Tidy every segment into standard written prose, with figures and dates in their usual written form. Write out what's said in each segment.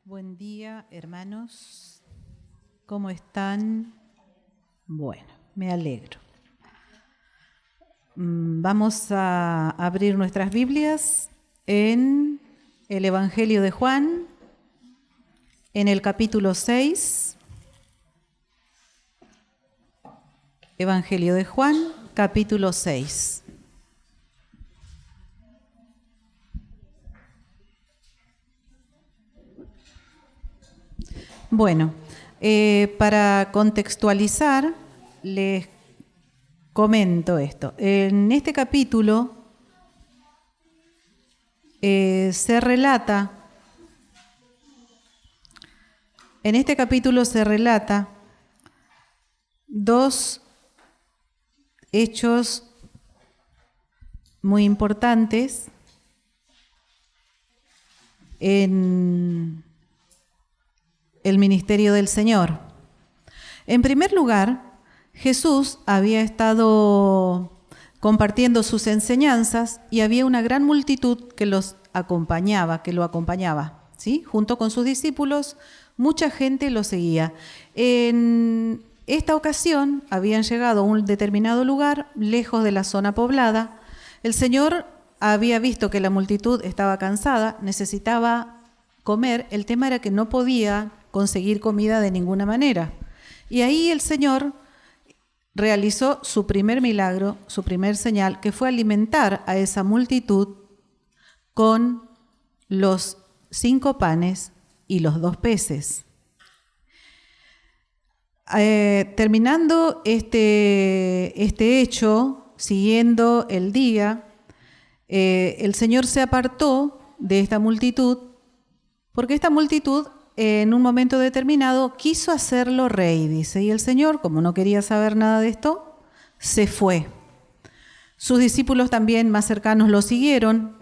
Buen día, hermanos. ¿Cómo están? Bueno, me alegro. Vamos a abrir nuestras Biblias en el Evangelio de Juan, en el capítulo 6. Evangelio de Juan, capítulo 6. Bueno, para contextualizar, les comento esto. En este capítulo se relata dos hechos muy importantes en el ministerio del Señor. En primer lugar, Jesús había estado compartiendo sus enseñanzas y había una gran multitud que lo acompañaba, ¿sí? Junto con sus discípulos, mucha gente lo seguía. En esta ocasión habían llegado a un determinado lugar, lejos de la zona poblada. El Señor había visto que la multitud estaba cansada, necesitaba comer. El tema era que no podía conseguir comida de ninguna manera. Y ahí el Señor realizó su primer milagro, su primer señal, que fue alimentar a esa multitud con los 5 panes y los 2 peces. Terminando este hecho, siguiendo el día, el Señor se apartó de esta multitud, porque esta multitud en un momento determinado quiso hacerlo rey, dice, y el Señor, como no quería saber nada de esto, se fue. Sus discípulos también más cercanos lo siguieron,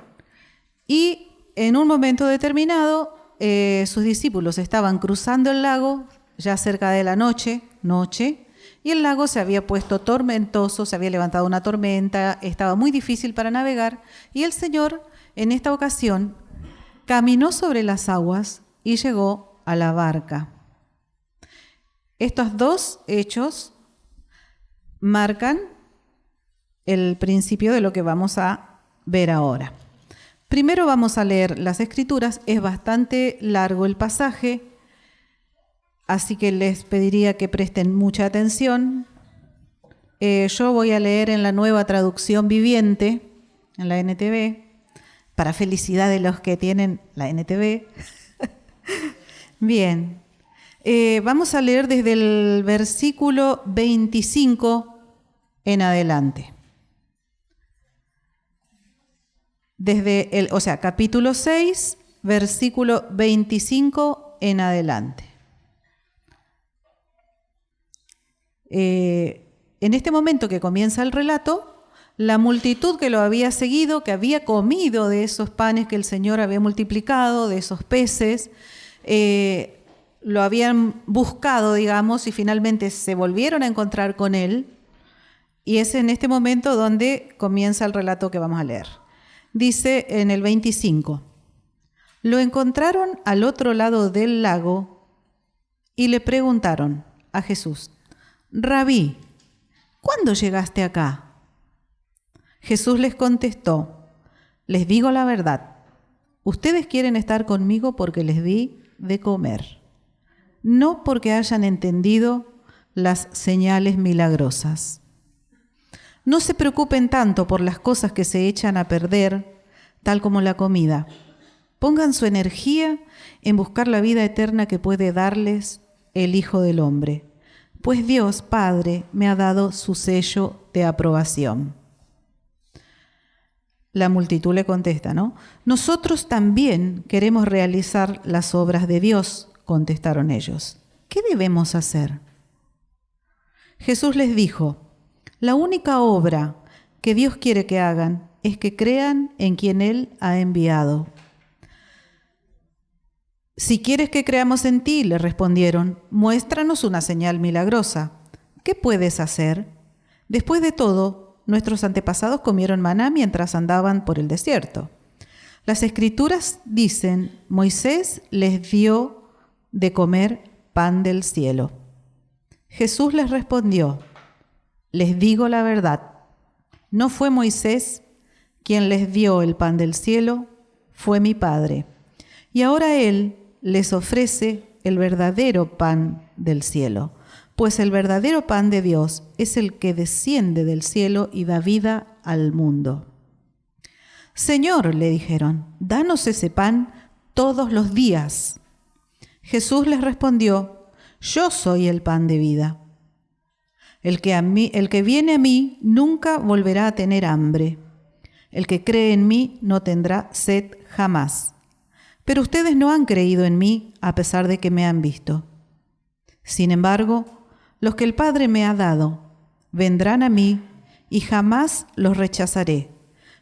y en un momento determinado sus discípulos estaban cruzando el lago, ya cerca de la noche, y el lago se había puesto tormentoso, se había levantado una tormenta, estaba muy difícil para navegar, y el Señor en esta ocasión caminó sobre las aguas y llegó a la barca. Estos 2 hechos marcan el principio de lo que vamos a ver ahora. Primero vamos a leer las Escrituras, es bastante largo el pasaje, así que les pediría que presten mucha atención. Yo voy a leer en la Nueva Traducción Viviente, en la NTV, para felicidad de los que tienen la NTV. Bien, vamos a leer desde el versículo 25 en adelante. Capítulo 6, versículo 25 en adelante. En este momento que comienza el relato, la multitud que lo había seguido, que había comido de esos panes que el Señor había multiplicado, de esos peces, lo habían buscado, digamos, y finalmente se volvieron a encontrar con él. Y es en este momento donde comienza el relato que vamos a leer. Dice en el 25, lo encontraron al otro lado del lago y le preguntaron a Jesús, Rabí, ¿cuándo llegaste acá? Jesús les contestó, les digo la verdad, ustedes quieren estar conmigo porque les di de comer, no porque hayan entendido las señales milagrosas. No se preocupen tanto por las cosas que se echan a perder, tal como la comida. Pongan su energía en buscar la vida eterna que puede darles el Hijo del Hombre, pues Dios Padre me ha dado su sello de aprobación. La multitud le contesta, ¿no? Nosotros también queremos realizar las obras de Dios, contestaron ellos. ¿Qué debemos hacer? Jesús les dijo, la única obra que Dios quiere que hagan es que crean en quien Él ha enviado. Si quieres que creamos en ti, le respondieron, muéstranos una señal milagrosa. ¿Qué puedes hacer? Después de todo, nuestros antepasados comieron maná mientras andaban por el desierto. Las Escrituras dicen, Moisés les dio de comer pan del cielo. Jesús les respondió, les digo la verdad, no fue Moisés quien les dio el pan del cielo, fue mi Padre. Y ahora Él les ofrece el verdadero pan del cielo, pues el verdadero pan de Dios es el que desciende del cielo y da vida al mundo. Señor, le dijeron, danos ese pan todos los días. Jesús les respondió, yo soy el pan de vida. El que viene a mí nunca volverá a tener hambre. El que cree en mí no tendrá sed jamás. Pero ustedes no han creído en mí a pesar de que me han visto. Sin embargo, los que el Padre me ha dado vendrán a mí y jamás los rechazaré,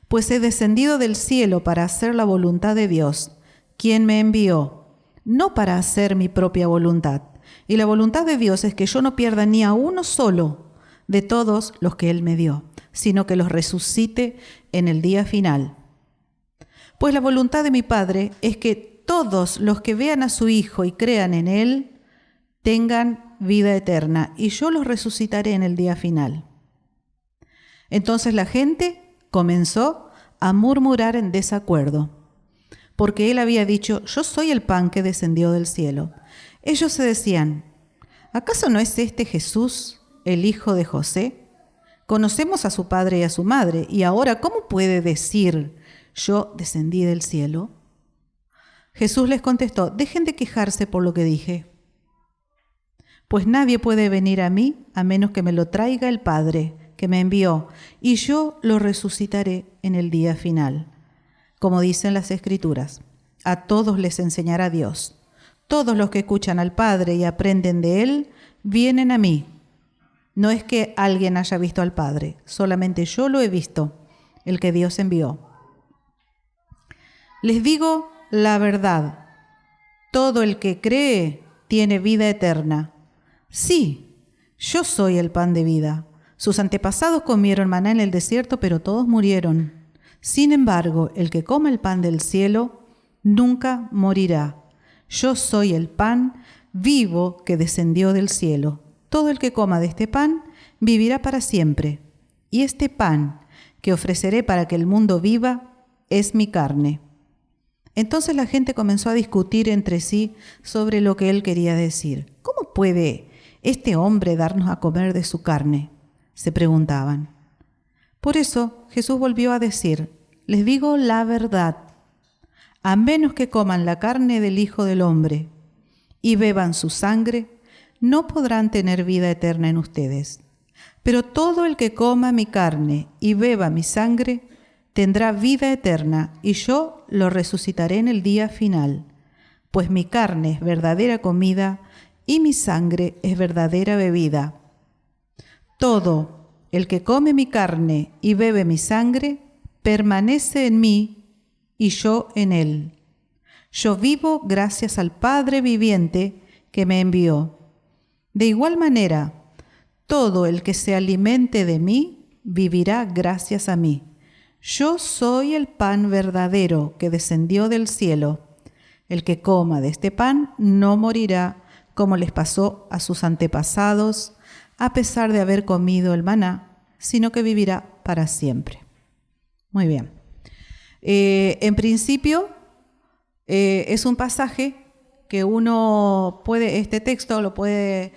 pues he descendido del cielo para hacer la voluntad de Dios, quien me envió, no para hacer mi propia voluntad. Y la voluntad de Dios es que yo no pierda ni a uno solo de todos los que Él me dio, sino que los resucite en el día final. Pues la voluntad de mi Padre es que todos los que vean a su Hijo y crean en Él tengan vida eterna, y yo los resucitaré en el día final. Entonces la gente comenzó a murmurar en desacuerdo, porque Él había dicho, yo soy el pan que descendió del cielo. Ellos se decían, ¿acaso no es este Jesús, el hijo de José? Conocemos a su padre y a su madre, y ahora, ¿cómo puede decir, yo descendí del cielo? Jesús les contestó, dejen de quejarse por lo que dije, pues nadie puede venir a mí a menos que me lo traiga el Padre que me envió, y yo lo resucitaré en el día final. Como dicen las Escrituras, a todos les enseñará Dios. Todos los que escuchan al Padre y aprenden de Él, vienen a mí. No es que alguien haya visto al Padre, solamente yo lo he visto, el que Dios envió. Les digo la verdad, todo el que cree tiene vida eterna. Sí, yo soy el pan de vida. Sus antepasados comieron maná en el desierto, pero todos murieron. Sin embargo, el que come el pan del cielo nunca morirá. Yo soy el pan vivo que descendió del cielo. Todo el que coma de este pan vivirá para siempre. Y este pan que ofreceré para que el mundo viva es mi carne. Entonces la gente comenzó a discutir entre sí sobre lo que él quería decir. ¿Cómo puede este hombre darnos a comer de su carne?, se preguntaban. Por eso Jesús volvió a decir, les digo la verdad, a menos que coman la carne del Hijo del Hombre y beban su sangre, no podrán tener vida eterna en ustedes. Pero todo el que coma mi carne y beba mi sangre, tendrá vida eterna, y yo lo resucitaré en el día final, pues mi carne es verdadera comida y mi sangre es verdadera bebida. Todo el que come mi carne y bebe mi sangre, permanece en mí y yo en él. Yo vivo gracias al Padre viviente que me envió. De igual manera, todo el que se alimente de mí vivirá gracias a mí. Yo soy el pan verdadero que descendió del cielo. El que coma de este pan no morirá, como les pasó a sus antepasados, a pesar de haber comido el maná, sino que vivirá para siempre. Muy bien. En principio, es un pasaje que uno puede, este texto lo puede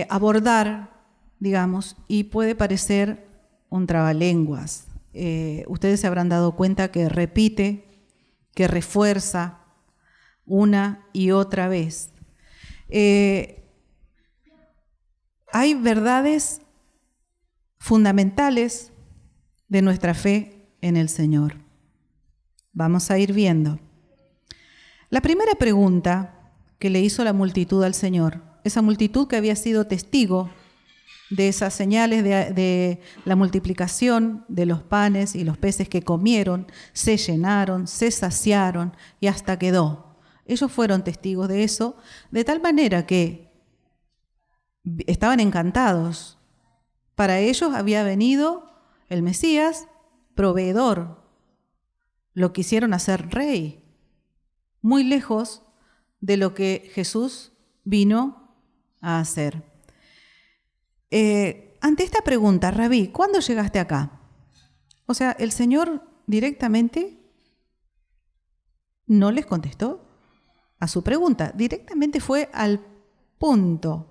abordar, digamos, y puede parecer un trabalenguas. Ustedes se habrán dado cuenta que repite, que refuerza una y otra vez. Hay verdades fundamentales de nuestra fe en el Señor. Vamos a ir viendo. La primera pregunta que le hizo la multitud al Señor, esa multitud que había sido testigo de esas señales de la multiplicación de los panes y los peces que comieron, se llenaron, se saciaron y hasta quedó. Ellos fueron testigos de eso, de tal manera que estaban encantados. Para ellos había venido el Mesías, proveedor, lo quisieron hacer rey, muy lejos de lo que Jesús vino a hacer. Ante esta pregunta, Rabí, ¿cuándo llegaste acá? O sea, el Señor directamente no les contestó a su pregunta, directamente fue al punto.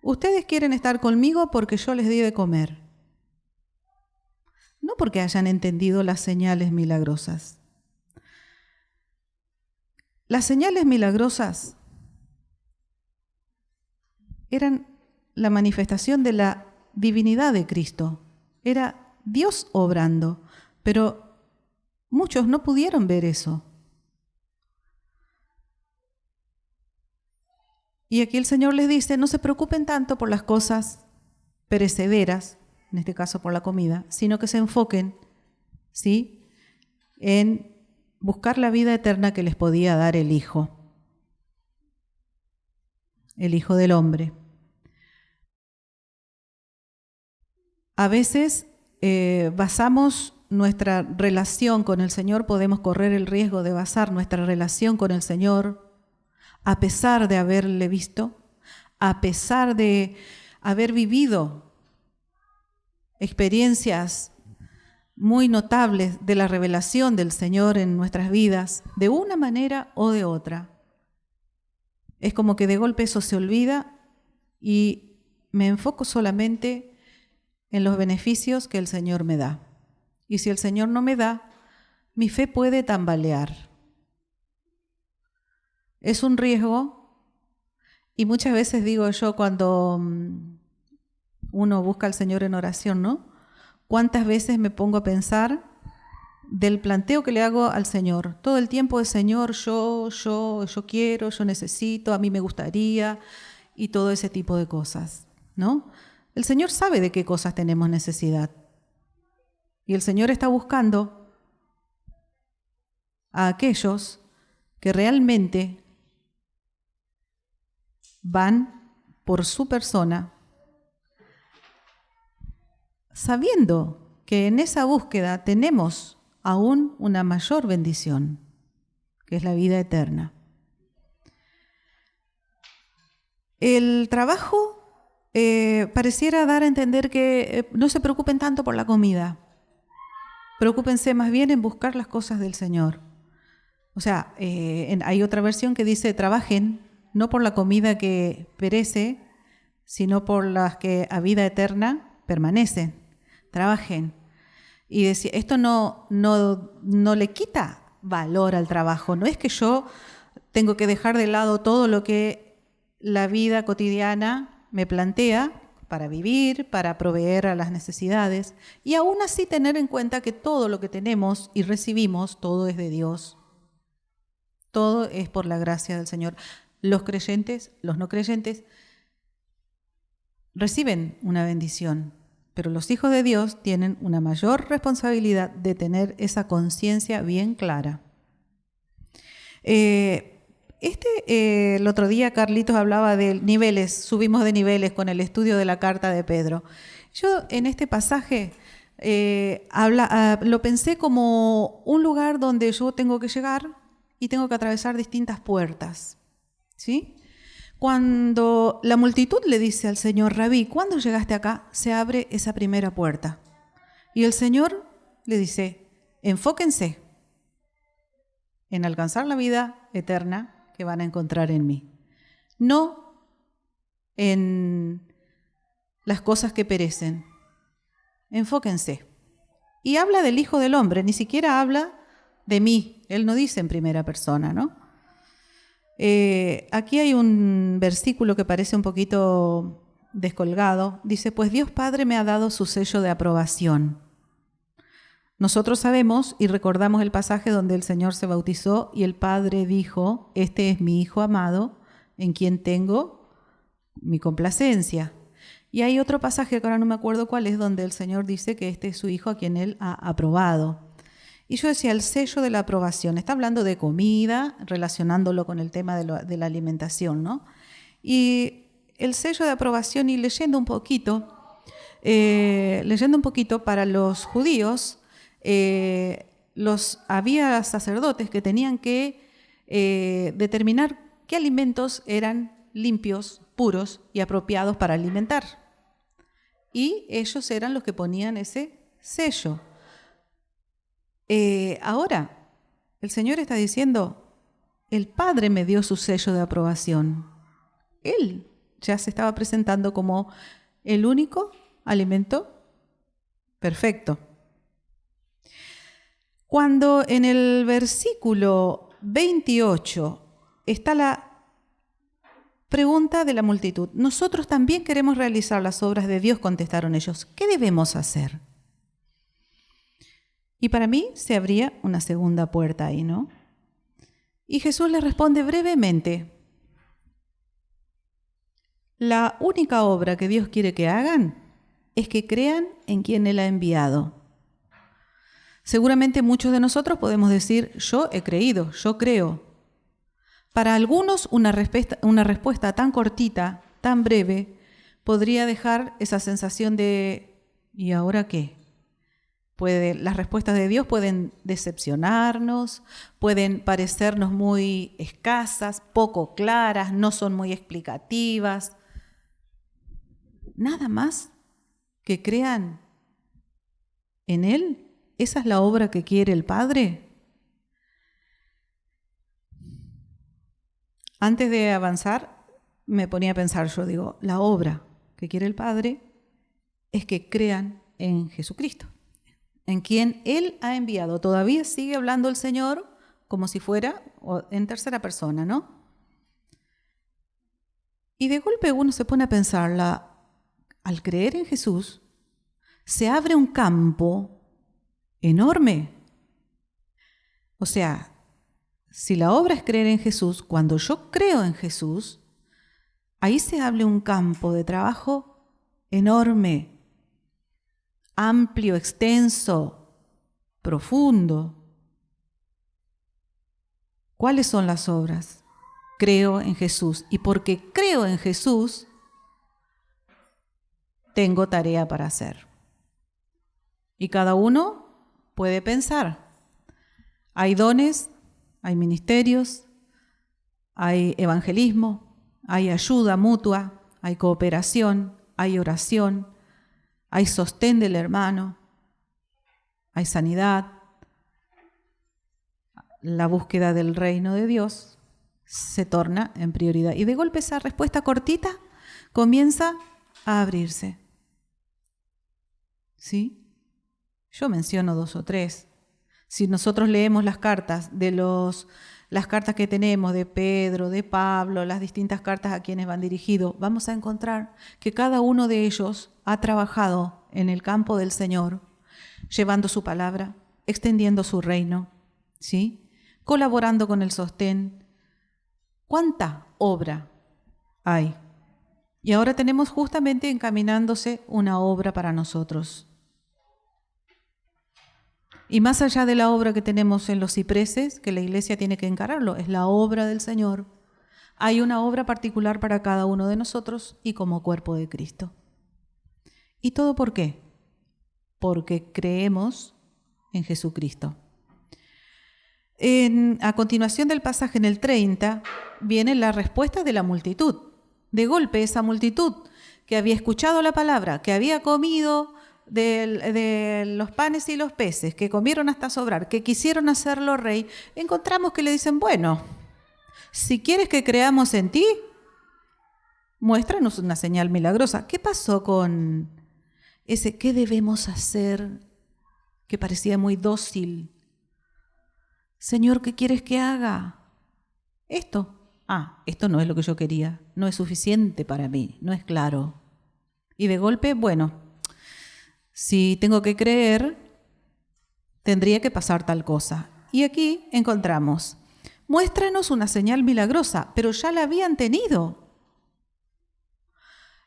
Ustedes quieren estar conmigo porque yo les di de comer, no porque hayan entendido las señales milagrosas. Las señales milagrosas eran la manifestación de la divinidad de Cristo. Era Dios obrando, pero muchos no pudieron ver eso. Y aquí el Señor les dice, no se preocupen tanto por las cosas perecederas, en este caso por la comida, sino que se enfoquen, ¿sí?, en buscar la vida eterna que les podía dar el Hijo del Hombre. A veces basamos nuestra relación con el Señor, podemos correr el riesgo de basar nuestra relación con el Señor, a pesar de haberle visto, a pesar de haber vivido experiencias muy notables de la revelación del Señor en nuestras vidas, de una manera o de otra. Es como que de golpe eso se olvida y me enfoco solamente en los beneficios que el Señor me da. Y si el Señor no me da, mi fe puede tambalear. Es un riesgo y muchas veces digo yo cuando uno busca al Señor en oración, ¿no? ¿Cuántas veces me pongo a pensar del planteo que le hago al Señor? Todo el tiempo es Señor, yo quiero, yo necesito, a mí me gustaría y todo ese tipo de cosas, ¿no? El Señor sabe de qué cosas tenemos necesidad y el Señor está buscando a aquellos que realmente van por su persona, sabiendo que en esa búsqueda tenemos aún una mayor bendición, que es la vida eterna. El trabajo pareciera dar a entender que no se preocupen tanto por la comida, preocúpense más bien en buscar las cosas del Señor. O sea, hay otra versión que dice, trabajen no por la comida que perece, sino por las que a vida eterna permanecen. Trabajen. Y decía, esto no le quita valor al trabajo. No es que yo tengo que dejar de lado todo lo que la vida cotidiana me plantea para vivir, para proveer a las necesidades, y aún así tener en cuenta que todo lo que tenemos y recibimos, todo es de Dios. Todo es por la gracia del Señor. Los creyentes, los no creyentes, reciben una bendición, pero los hijos de Dios tienen una mayor responsabilidad de tener esa conciencia bien clara. El otro día Carlitos hablaba de niveles, subimos de niveles con el estudio de la carta de Pedro. Yo en este pasaje lo pensé como un lugar donde yo tengo que llegar y tengo que atravesar distintas puertas, ¿sí? Cuando la multitud le dice al Señor, Rabí, ¿cuándo llegaste acá? Se abre esa primera puerta. Y el Señor le dice, enfóquense en alcanzar la vida eterna que van a encontrar en mí. No en las cosas que perecen. Enfóquense. Y habla del Hijo del Hombre, ni siquiera habla de mí. Él no dice en primera persona, ¿no? Aquí hay un versículo que parece un poquito descolgado. Dice, pues Dios Padre me ha dado su sello de aprobación. Nosotros sabemos y recordamos el pasaje donde el Señor se bautizó y el Padre dijo, este es mi Hijo amado, en quien tengo mi complacencia. Y hay otro pasaje, que ahora no me acuerdo cuál es, donde el Señor dice que este es su Hijo a quien Él ha aprobado. Y yo decía, el sello de la aprobación, está hablando de comida, relacionándolo con el tema de la alimentación, ¿no? Y el sello de aprobación, y leyendo un poquito para los judíos, había sacerdotes que tenían que determinar qué alimentos eran limpios, puros y apropiados para alimentar. Y ellos eran los que ponían ese sello. Ahora, el Señor está diciendo, el Padre me dio su sello de aprobación. Él ya se estaba presentando como el único alimento perfecto. Cuando en el versículo 28 está la pregunta de la multitud, nosotros también queremos realizar las obras de Dios, contestaron ellos. ¿Qué debemos hacer? Y para mí se abría una segunda puerta ahí, ¿no? Y Jesús les responde brevemente, la única obra que Dios quiere que hagan es que crean en quien Él ha enviado. Seguramente muchos de nosotros podemos decir, yo he creído, yo creo. Para algunos una respuesta tan cortita, tan breve, podría dejar esa sensación de ¿y ahora qué? Las respuestas de Dios pueden decepcionarnos, pueden parecernos muy escasas, poco claras, no son muy explicativas. Nada más que crean en Él. ¿Esa es la obra que quiere el Padre? Antes de avanzar, me ponía a pensar, yo digo, la obra que quiere el Padre es que crean en Jesucristo, en quien Él ha enviado. Todavía sigue hablando el Señor como si fuera en tercera persona, ¿no? Y de golpe uno se pone a pensar, al creer en Jesús, se abre un campo enorme. O sea, si la obra es creer en Jesús, cuando yo creo en Jesús, ahí se abre un campo de trabajo enorme, amplio, extenso, profundo. ¿Cuáles son las obras? Creo en Jesús. Y porque creo en Jesús, tengo tarea para hacer. Y cada uno puede pensar. Hay dones, hay ministerios, hay evangelismo, hay ayuda mutua, hay cooperación, hay oración, hay sostén del hermano, hay sanidad. La búsqueda del reino de Dios se torna en prioridad. Y de golpe esa respuesta cortita comienza a abrirse. ¿Sí? Yo menciono 2 o 3. Si nosotros leemos las cartas las cartas que tenemos de Pedro, de Pablo, las distintas cartas a quienes van dirigidos, vamos a encontrar que cada uno de ellos ha trabajado en el campo del Señor, llevando su palabra, extendiendo su reino, ¿sí? Colaborando con el sostén. ¿Cuánta obra hay? Y ahora tenemos justamente encaminándose una obra para nosotros. Y más allá de la obra que tenemos en los cipreses, que la iglesia tiene que encararlo, es la obra del Señor. Hay una obra particular para cada uno de nosotros y como cuerpo de Cristo. ¿Y todo por qué? Porque creemos en Jesucristo. A continuación del pasaje en el 30, viene la respuesta de la multitud. De golpe, esa multitud que había escuchado la palabra, que había comido de los panes y los peces, que comieron hasta sobrar, que quisieron hacerlo rey, encontramos que le dicen, bueno, si quieres que creamos en ti, muéstranos una señal milagrosa. ¿Qué pasó con ese qué debemos hacer que parecía muy dócil? Señor, ¿qué quieres que haga? Esto. Esto no es lo que yo quería, no es suficiente para mí, no es claro. Y de golpe, bueno, si tengo que creer, tendría que pasar tal cosa. Y aquí encontramos, muéstranos una señal milagrosa, pero ya la habían tenido.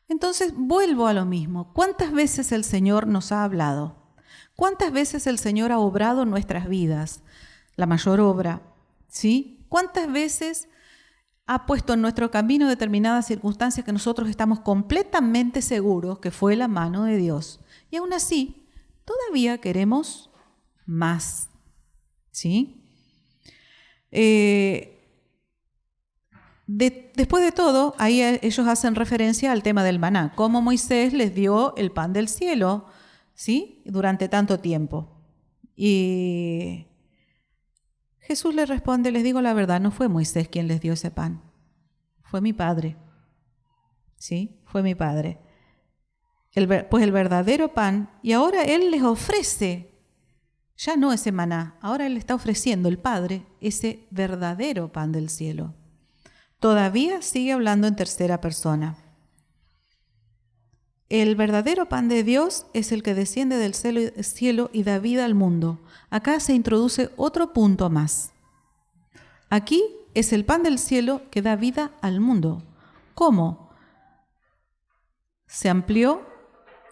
Entonces vuelvo a lo mismo. ¿Cuántas veces el Señor nos ha hablado? ¿Cuántas veces el Señor ha obrado en nuestras vidas? La mayor obra, ¿sí? ¿Cuántas veces ha puesto en nuestro camino determinadas circunstancias que nosotros estamos completamente seguros que fue la mano de Dios? Y aún así, todavía queremos más. ¿Sí? Después de todo, ahí ellos hacen referencia al tema del maná, cómo Moisés les dio el pan del cielo, ¿sí? Durante tanto tiempo. Y Jesús les responde, les digo la verdad, no fue Moisés quien les dio ese pan, fue mi Padre, ¿sí? Fue mi Padre. Pues el verdadero pan, y ahora Él les ofrece, ya no ese maná, ahora Él le está ofreciendo, el Padre, ese verdadero pan del cielo. Todavía sigue hablando en tercera persona. El verdadero pan de Dios es el que desciende del cielo y da vida al mundo. Acá se introduce otro punto más. Aquí es el pan del cielo que da vida al mundo. ¿Cómo? Se amplió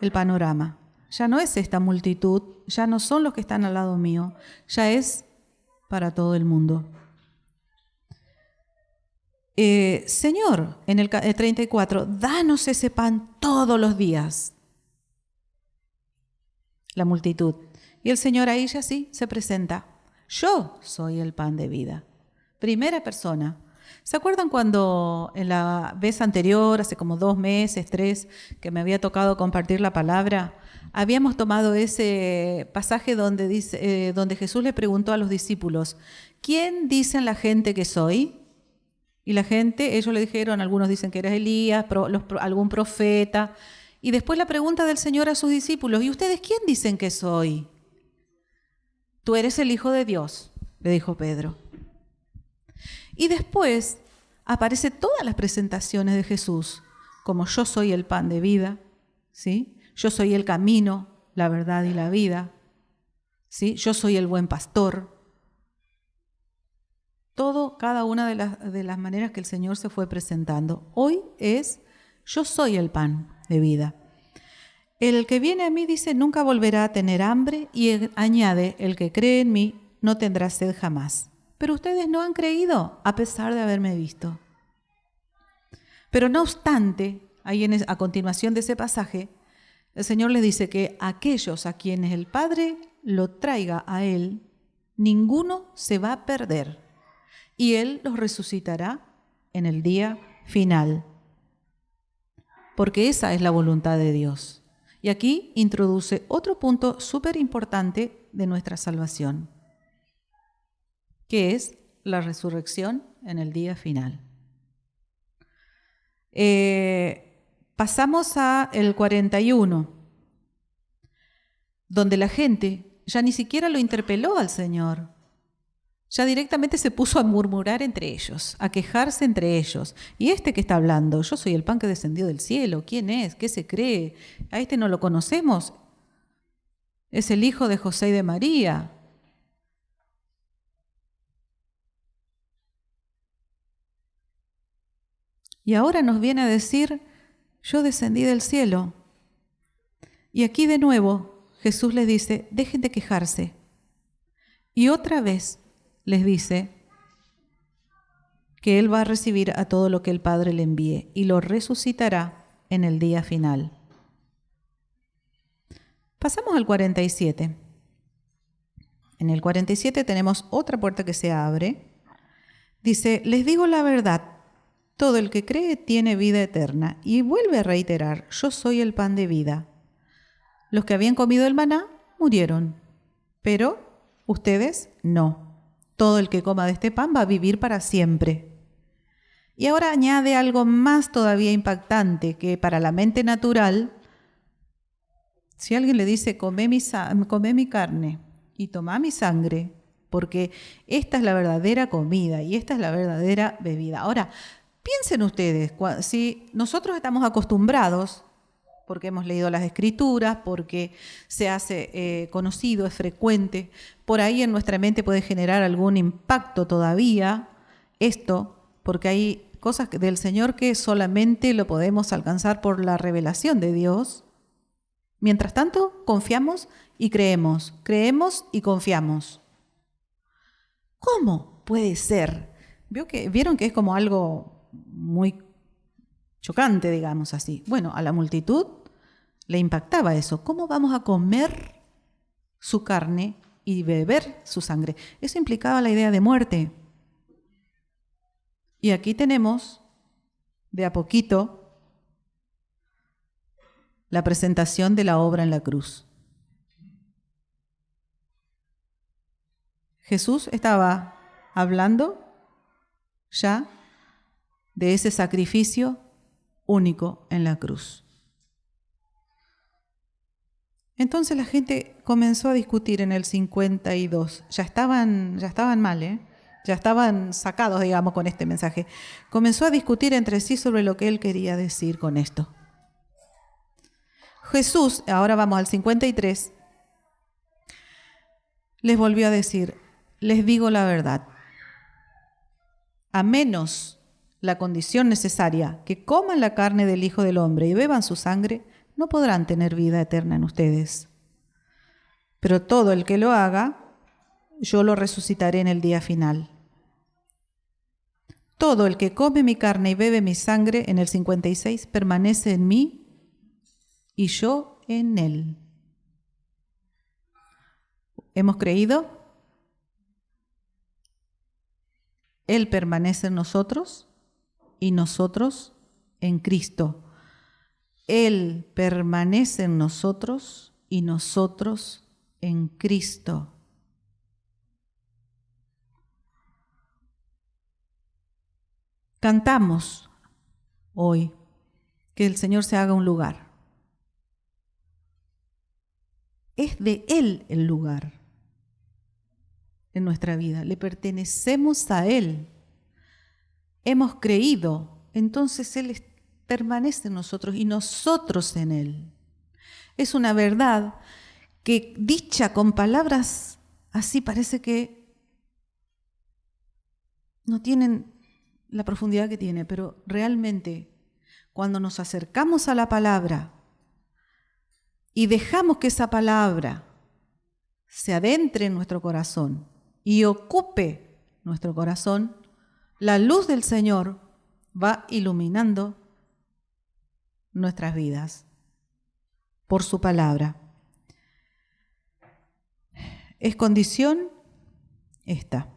el panorama. Ya no es esta multitud, ya no son los que están al lado mío, ya es para todo el mundo. Señor, en el 34, danos ese pan todos los días. La multitud. Y el Señor ahí ya sí se presenta. Yo soy el pan de vida. Primera persona. ¿Se acuerdan cuando en la vez anterior, hace como 2 meses, 3, que me había tocado compartir la palabra, habíamos tomado ese pasaje donde Jesús le preguntó a los discípulos, ¿quién dicen la gente que soy? Y la gente, ellos le dijeron, algunos dicen que eres Elías, algún profeta. Y después la pregunta del Señor a sus discípulos, ¿y ustedes quién dicen que soy? Tú eres el Hijo de Dios, le dijo Pedro. Y después aparece todas las presentaciones de Jesús, como yo soy el pan de vida, ¿sí? Yo soy el camino, la verdad y la vida, ¿sí? Yo soy el buen pastor. Todo, cada una de las maneras que el Señor se fue presentando. Hoy es, yo soy el pan de vida. El que viene a mí, dice, nunca volverá a tener hambre, y añade, el que cree en mí no tendrá sed jamás. Pero ustedes no han creído, a pesar de haberme visto. Pero no obstante, ahí a continuación de ese pasaje, el Señor les dice que aquellos a quienes el Padre lo traiga a Él, ninguno se va a perder. Y Él los resucitará en el día final. Porque esa es la voluntad de Dios. Y aquí introduce otro punto súper importante de nuestra salvación, que es la resurrección en el día final. Pasamos al 41, donde la gente ya ni siquiera lo interpeló al Señor. Ya directamente se puso a murmurar entre ellos, a quejarse entre ellos. Y este que está hablando, yo soy el pan que descendió del cielo, ¿quién es? ¿Qué se cree? ¿A este no lo conocemos? Es el hijo de José y de María. Y ahora nos viene a decir, yo descendí del cielo. Y aquí de nuevo Jesús les dice, dejen de quejarse. Y otra vez les dice que Él va a recibir a todo lo que el Padre le envíe y lo resucitará en el día final. Pasamos al 47. En el 47 tenemos otra puerta que se abre. Dice, les digo la verdad, todo el que cree tiene vida eterna. Y vuelve a reiterar, yo soy el pan de vida. Los que habían comido el maná murieron, pero ustedes no. Todo el que coma de este pan va a vivir para siempre. Y ahora añade algo más todavía impactante, que para la mente natural, si alguien le dice, come mi carne y toma mi sangre, porque esta es la verdadera comida y esta es la verdadera bebida. Ahora, piensen ustedes, si nosotros estamos acostumbrados, porque hemos leído las Escrituras, porque se hace conocido, es frecuente, por ahí en nuestra mente puede generar algún impacto todavía esto, porque hay cosas del Señor que solamente lo podemos alcanzar por la revelación de Dios. Mientras tanto, confiamos y creemos y confiamos. ¿Cómo puede ser? ¿Vieron que es como algo muy chocante, digamos así? Bueno, a la multitud le impactaba eso. ¿Cómo vamos a comer su carne y beber su sangre. Eso implicaba la idea de muerte. Y aquí tenemos, de a poquito, la presentación de la obra en la cruz. Jesús estaba hablando ya de ese sacrificio único en la cruz. Entonces la gente comenzó a discutir en el 52. Ya estaban mal, ya estaban sacados, digamos, con este mensaje. Comenzó a discutir entre sí sobre lo que él quería decir con esto. Jesús, ahora vamos al 53, les volvió a decir, les digo la verdad, a menos la condición necesaria que coman la carne del Hijo del Hombre y beban su sangre, no podrán tener vida eterna en ustedes. Pero todo el que lo haga, yo lo resucitaré en el día final. Todo el que come mi carne y bebe mi sangre, en el 56, permanece en mí y yo en él. ¿Hemos creído? Él permanece en nosotros y nosotros en Cristo. Él permanece en nosotros y nosotros en Cristo. Cantamos hoy que el Señor se haga un lugar. Es de Él el lugar en nuestra vida. Le pertenecemos a Él. Hemos creído, entonces Él permanece en nosotros y nosotros en Él. Es una verdad que dicha con palabras así parece que no tienen la profundidad que tiene, pero realmente cuando nos acercamos a la palabra y dejamos que esa palabra se adentre en nuestro corazón y ocupe nuestro corazón, la luz del Señor va iluminando nuestras vidas por su palabra. Es condición esta.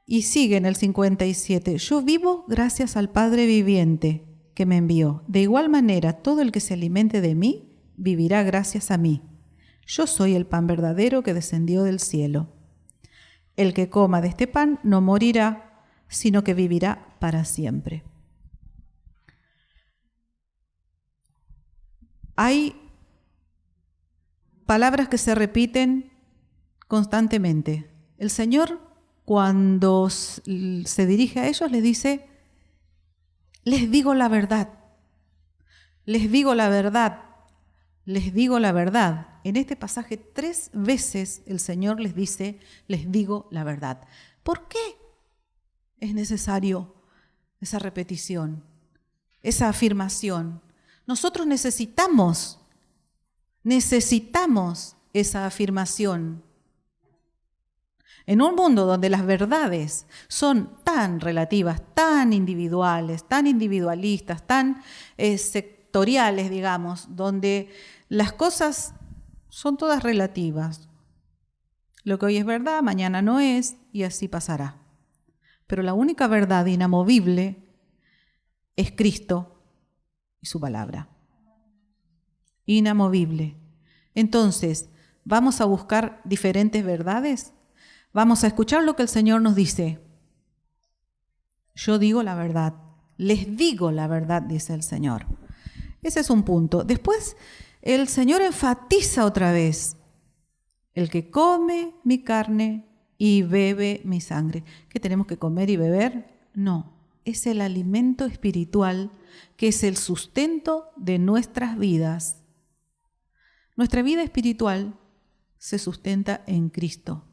Y sigue en el 57. Yo vivo gracias al Padre viviente que me envió. De igual manera, todo el que se alimente de mí vivirá gracias a mí. Yo soy el pan verdadero que descendió del cielo. El que coma de este pan no morirá, sino que vivirá para siempre. Hay palabras que se repiten constantemente. El Señor, cuando se dirige a ellos, les dice, les digo la verdad, les digo la verdad, les digo la verdad. En este pasaje 3 veces el Señor les dice, les digo la verdad. ¿Por qué es necesario esa repetición, esa afirmación? Nosotros necesitamos esa afirmación. En un mundo donde las verdades son tan relativas, tan individuales, tan individualistas, tan sectoriales, digamos, donde las cosas son todas relativas. Lo que hoy es verdad, mañana no es, y así pasará. Pero la única verdad inamovible es Cristo y su palabra. Inamovible. Entonces, ¿vamos a buscar diferentes verdades? Vamos a escuchar lo que el Señor nos dice. Yo digo la verdad, les digo la verdad, dice el Señor. Ese es un punto. Después, el Señor enfatiza otra vez, el que come mi carne y bebe mi sangre. ¿Qué tenemos que comer y beber? No, es el alimento espiritual que es el sustento de nuestras vidas. Nuestra vida espiritual se sustenta en Cristo.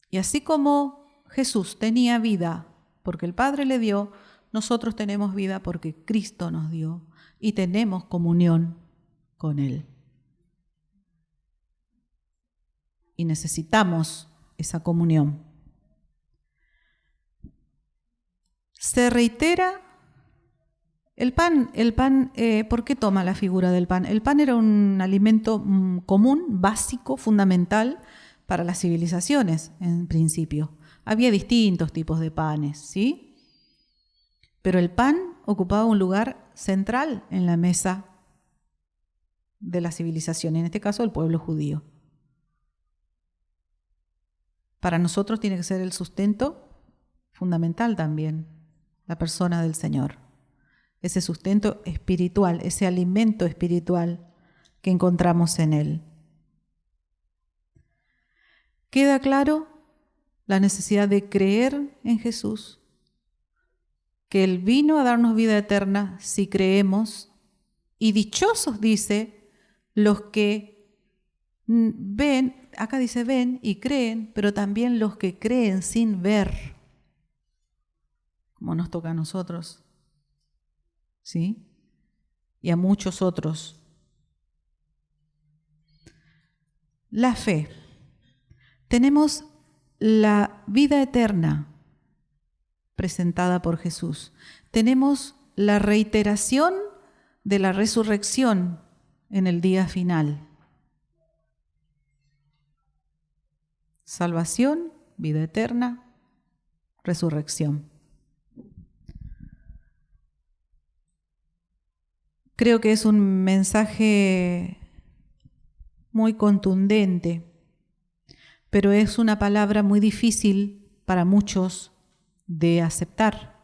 Y así como Jesús tenía vida porque el Padre le dio, nosotros tenemos vida porque Cristo nos dio y tenemos comunión con Él. Y necesitamos esa comunión. Se reitera El pan, ¿por qué toma la figura del pan? El pan era un alimento común, básico, fundamental para las civilizaciones, en principio. Había distintos tipos de panes, ¿sí? Pero el pan ocupaba un lugar central en la mesa de la civilización, en este caso el pueblo judío. Para nosotros tiene que ser el sustento fundamental también, la persona del Señor. Ese sustento espiritual, ese alimento espiritual que encontramos en Él. ¿Queda claro la necesidad de creer en Jesús? Que Él vino a darnos vida eterna si creemos, y dichosos, dice, los que ven, acá dice ven y creen, pero también los que creen sin ver, como nos toca a nosotros, ¿sí? Y a muchos otros. La fe. Tenemos la vida eterna presentada por Jesús. Tenemos la reiteración de la resurrección en el día final. Salvación, vida eterna, resurrección. Creo que es un mensaje muy contundente, pero es una palabra muy difícil para muchos de aceptar.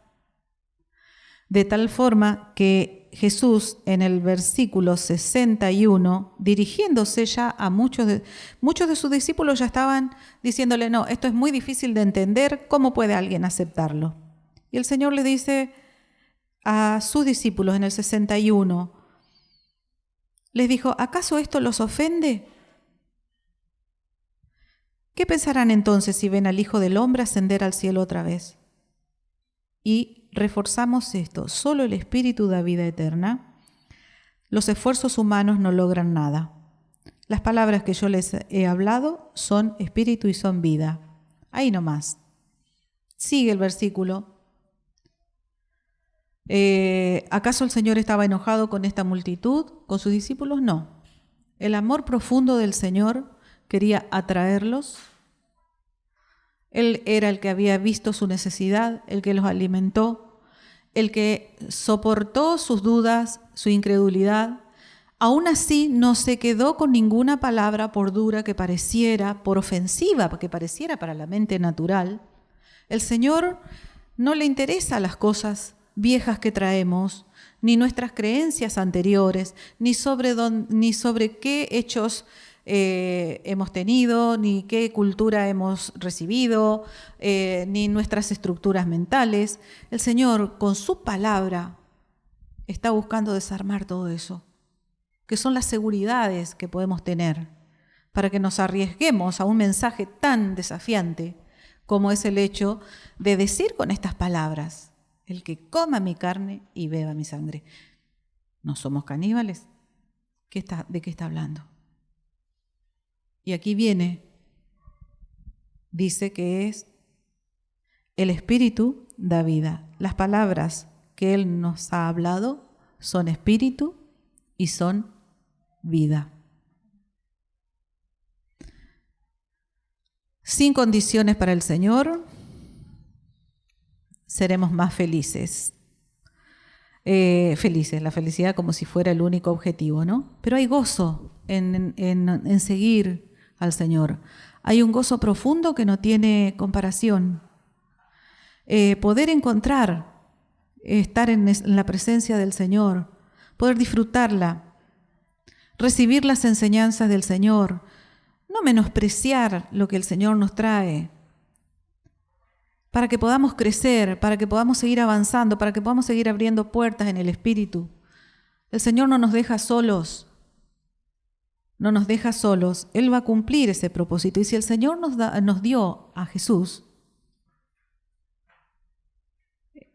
De tal forma que Jesús en el versículo 61, dirigiéndose ya a muchos de sus discípulos, ya estaban diciéndole, no, esto es muy difícil de entender, ¿cómo puede alguien aceptarlo? Y el Señor le dice a sus discípulos en el 61, les dijo, ¿acaso esto los ofende? ¿Qué pensarán entonces si ven al Hijo del Hombre ascender al cielo otra vez? Y reforzamos esto, solo el Espíritu da vida eterna. Los esfuerzos humanos no logran nada. Las palabras que yo les he hablado son espíritu y son vida. Ahí nomás. Sigue el versículo. ¿Acaso el Señor estaba enojado con esta multitud, con sus discípulos? No. El amor profundo del Señor quería atraerlos. Él era el que había visto su necesidad, el que los alimentó, el que soportó sus dudas, su incredulidad. Aún así no se quedó con ninguna palabra, por dura que pareciera, por ofensiva que pareciera para la mente natural. El Señor no le interesa las cosas viejas que traemos, ni nuestras creencias anteriores, ni sobre qué hechos hemos tenido, ni qué cultura hemos recibido, ni nuestras estructuras mentales. El Señor, con su palabra, está buscando desarmar todo eso, que son las seguridades que podemos tener para que nos arriesguemos a un mensaje tan desafiante como es el hecho de decir con estas palabras, el que coma mi carne y beba mi sangre. ¿No somos caníbales? ¿De qué está hablando? Y aquí viene, dice que es el Espíritu da vida. Las palabras que Él nos ha hablado son espíritu y son vida. Sin condiciones para el Señor, seremos más felices. La felicidad como si fuera el único objetivo, ¿no? Pero hay gozo en seguir al Señor. Hay un gozo profundo que no tiene comparación. Poder encontrar, estar en la presencia del Señor, poder disfrutarla, recibir las enseñanzas del Señor, no menospreciar lo que el Señor nos trae, para que podamos crecer, para que podamos seguir avanzando, para que podamos seguir abriendo puertas en el Espíritu. El Señor no nos deja solos, no nos deja solos. Él va a cumplir ese propósito. Y si el Señor nos dio a Jesús,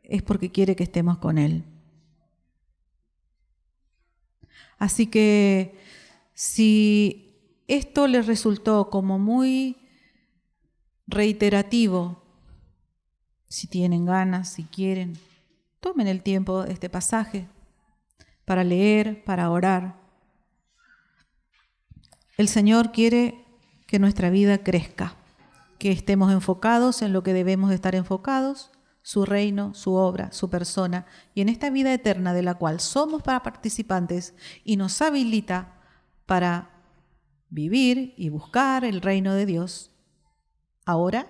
es porque quiere que estemos con Él. Así que si esto les resultó como muy reiterativo, si tienen ganas, si quieren, tomen el tiempo de este pasaje, para leer, para orar. El Señor quiere que nuestra vida crezca, que estemos enfocados en lo que debemos estar enfocados, su reino, su obra, su persona, y en esta vida eterna de la cual somos participantes y nos habilita para vivir y buscar el reino de Dios ahora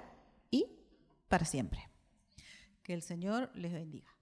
y para siempre. Que el Señor les bendiga.